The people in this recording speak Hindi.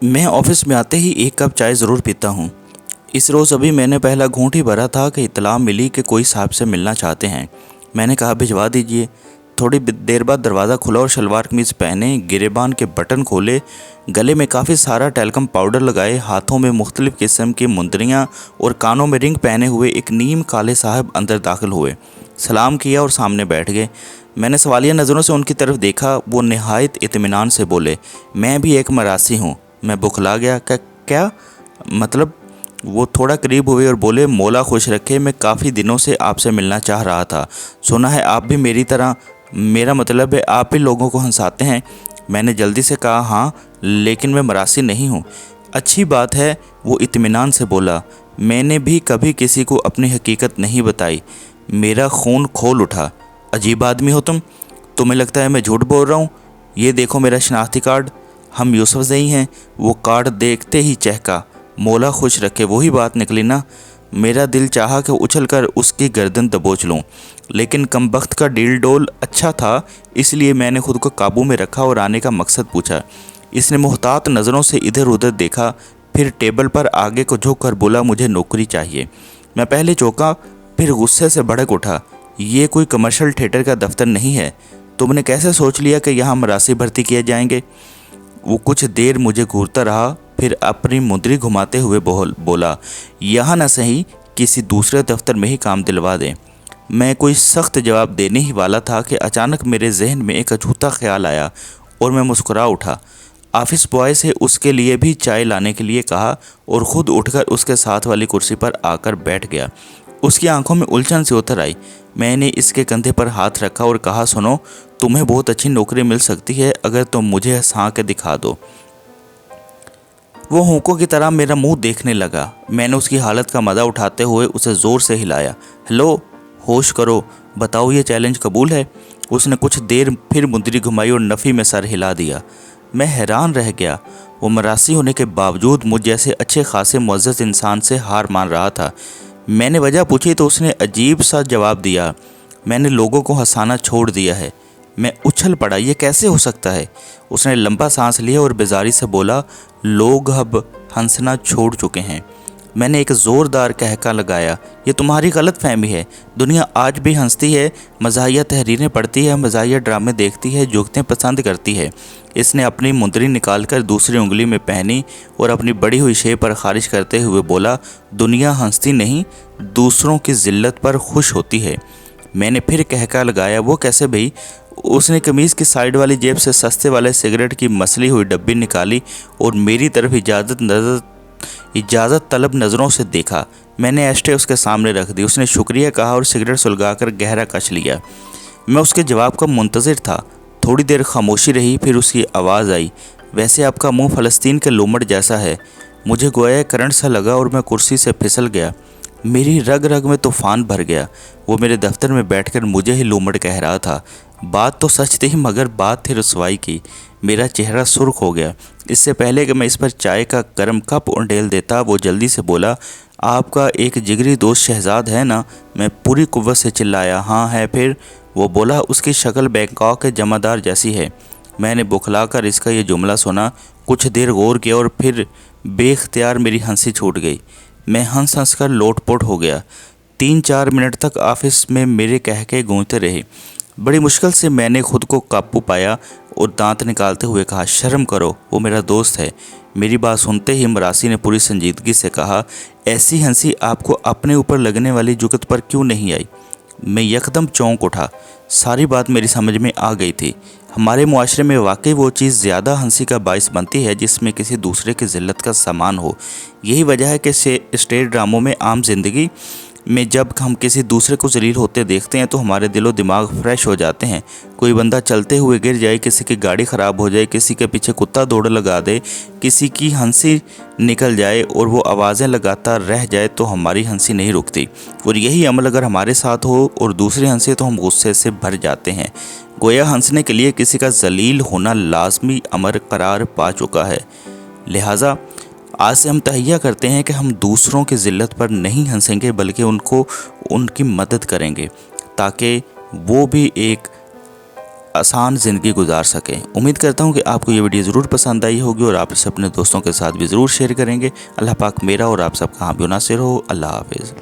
मैं ऑफिस में आते ही एक कप चाय ज़रूर पीता हूँ। इस रोज़ अभी मैंने पहला घूंट ही भरा था कि इत्तला मिली कि कोई साहब से मिलना चाहते हैं। मैंने कहा भिजवा दीजिए। थोड़ी देर बाद दरवाज़ा खुला और शलवार कमीज़ पहने, गिरेबान के बटन खोले, गले में काफ़ी सारा टैल्कम पाउडर लगाए, हाथों में मुख्तलिफ़ किस्म की मुंदरियाँ और कानों में रिंग पहने हुए एक नीम काले साहब अंदर दाखिल हुए। सलाम किया और सामने बैठ गए। मैंने सवालिया नज़रों से उनकी तरफ देखा। वो नहायत इत्मीनान से बोले, मैं भी एक मरासी हूँ। मैं बुखला गया। क्या मतलब? वो थोड़ा करीब हुए और बोले, मौला खुश रखे, मैं काफ़ी दिनों से आपसे मिलना चाह रहा था। सुना है आप भी मेरी तरह, मेरा मतलब है आप भी लोगों को हंसाते हैं। मैंने जल्दी से कहा, हाँ, लेकिन मैं मरासी नहीं हूँ। अच्छी बात है, वो इत्मीनान से बोला। मैंने भी कभी किसी को अपनी हकीकत नहीं बताई। मेरा खून खोल उठा। अजीब आदमी हो तुम। तुम्हें लगता है मैं झूठ बोल रहा हूँ? ये देखो मेरा शनाख्ती कार्ड। हम यूसुफ जई हैं। वो कार्ड देखते ही चहका। मौला खुश रखे, वही बात निकली ना। मेरा दिल चाहा कि उछलकर उसकी गर्दन दबोच लूं, लेकिन कमबख्त का डील डोल अच्छा था, इसलिए मैंने खुद को काबू में रखा और आने का मकसद पूछा। इसने मुहतात नज़रों से इधर उधर देखा, फिर टेबल पर आगे को झुक कर बोला, मुझे नौकरी चाहिए। मैं पहले चौंका, फिर गुस्से से भड़क उठा। ये कोई कमर्शियल थिएटर का दफ्तर नहीं है। तुमने कैसे सोच लिया कि यहाँ मरासी भर्ती किए जाएंगे? वो कुछ देर मुझे घूरता रहा, फिर अपनी मुंदरी घुमाते हुए बोला, यहाँ न सही किसी दूसरे दफ्तर में ही काम दिलवा दें। मैं कोई सख्त जवाब देने ही वाला था कि अचानक मेरे जहन में एक अछूता ख्याल आया और मैं मुस्कुरा उठा। ऑफिस बॉय से उसके लिए भी चाय लाने के लिए कहा और ख़ुद उठकर उसके साथ वाली कुर्सी पर आकर बैठ गया। उसकी आंखों में उलझन सी उतर आई। मैंने इसके कंधे पर हाथ रखा और कहा, सुनो, तुम्हें बहुत अच्छी नौकरी मिल सकती है अगर तुम मुझे हंसा के दिखा दो। वो होंकों की तरह मेरा मुंह देखने लगा। मैंने उसकी हालत का मज़ा उठाते हुए उसे ज़ोर से हिलाया। हेलो, होश करो, बताओ ये चैलेंज कबूल है? उसने कुछ देर फिर मुंदरी घुमाई और नफ़ी में सर हिला दिया। मैं हैरान रह गया। वो मरासी होने के बावजूद मुझ जैसे अच्छे खासे मुअज़्ज़ज़ इंसान से हार मान रहा था। मैंने वजह पूछी तो उसने अजीब सा जवाब दिया, मैंने लोगों को हंसाना छोड़ दिया है। मैं उछल पड़ा, ये कैसे हो सकता है? उसने लंबा सांस लिया और बेजारी से बोला, लोग अब हंसना छोड़ चुके हैं। मैंने एक ज़ोरदार कहका लगाया, ये तुम्हारी गलत फहमी है। दुनिया आज भी हंसती है, मज़ाहिया तहरीरें पढ़ती है, मज़ाहिया ड्रामे देखती है, जुगतें पसंद करती है। इसने अपनी मुंदरी निकालकर दूसरी उंगली में पहनी और अपनी बड़ी हुई शेव पर खारिज करते हुए बोला, दुनिया हंसती नहीं, दूसरों की जिल्लत पर खुश होती है। मैंने फिर कहका लगाया, वो कैसे भाई? उसने कमीज़ की साइड वाली जेब से सस्ते वाले सिगरेट की मसली हुई डब्बी निकाली और मेरी तरफ इजाज़त तलब नज़रों से देखा। मैंने एस्ट्रे उसके सामने रख दी। उसने शुक्रिया कहा और सिगरेट सुलगाकर गहरा कश लिया। मैं उसके जवाब का मुंतज़िर था। थोड़ी देर खामोशी रही, फिर उसकी आवाज़ आई, वैसे आपका मुंह फ़लस्तीन के लोमड़ जैसा है। मुझे गोया करंट सा लगा और मैं कुर्सी से फिसल गया। मेरी रग रग में तूफान भर गया। वो मेरे दफ्तर में बैठकर मुझे ही लोमड़ कह रहा था। बात तो सच थी, मगर बात थी रुसवाई की। मेरा चेहरा सुर्ख हो गया। इससे पहले कि मैं इस पर चाय का गर्म कप उंडेल देता, वो जल्दी से बोला, आपका एक जिगरी दोस्त शहजाद है ना? मैं पूरी कुव्वत से चिल्लाया, हाँ है। फिर? वो बोला, उसकी शक्ल बैंकॉक के जमादार जैसी है। मैंने बुखलाकर इसका ये जुमला सुना, कुछ देर गौर किया और फिर बेख्तियार मेरी हंसी छूट गई। मैं हंस हंस कर लोटपोट हो गया। 3-4 मिनट तक ऑफिस में मेरे कहके गूंजते रहे। बड़ी मुश्किल से मैंने खुद को काबू पाया और दांत निकालते हुए कहा, शर्म करो, वो मेरा दोस्त है। मेरी बात सुनते ही मरासी ने पूरी संजीदगी से कहा, ऐसी हंसी आपको अपने ऊपर लगने वाली जुगत पर क्यों नहीं आई? मैं यकदम चौंक उठा। सारी बात मेरी समझ में आ गई थी। हमारे मुआशरे में वाकई वो चीज़ ज़्यादा हंसी का बाइस बनती है जिसमें किसी दूसरे की जिल्लत का सामान हो। यही वजह है कि स्टेज ड्रामों में, आम जिंदगी में जब हम किसी दूसरे को जलील होते देखते हैं तो हमारे दिलो दिमाग फ्रेश हो जाते हैं। कोई बंदा चलते हुए गिर जाए, किसी की गाड़ी ख़राब हो जाए, किसी के पीछे कुत्ता दौड़ लगा दे, किसी की हंसी निकल जाए और वो आवाज़ें लगाता रह जाए तो हमारी हंसी नहीं रुकती। और यही अमल अगर हमारे साथ हो और दूसरे हंसे तो हम गुस्से से भर जाते हैं। गोया हंसने के लिए किसी का जलील होना लाजमी अमर करार पा चुका है। लिहाजा आज से हम तहैया करते हैं कि हम दूसरों की ज़िल्लत पर नहीं हंसेंगे, बल्कि उनकी मदद करेंगे ताकि वो भी एक आसान ज़िंदगी गुजार सकें। उम्मीद करता हूँ कि आपको ये वीडियो ज़रूर पसंद आई होगी और आप इसे अपने दोस्तों के साथ भी ज़रूर शेयर करेंगे। अल्लाह पाक मेरा और आप सबका हामी नासिर हो। अल्लाह हाफिज़।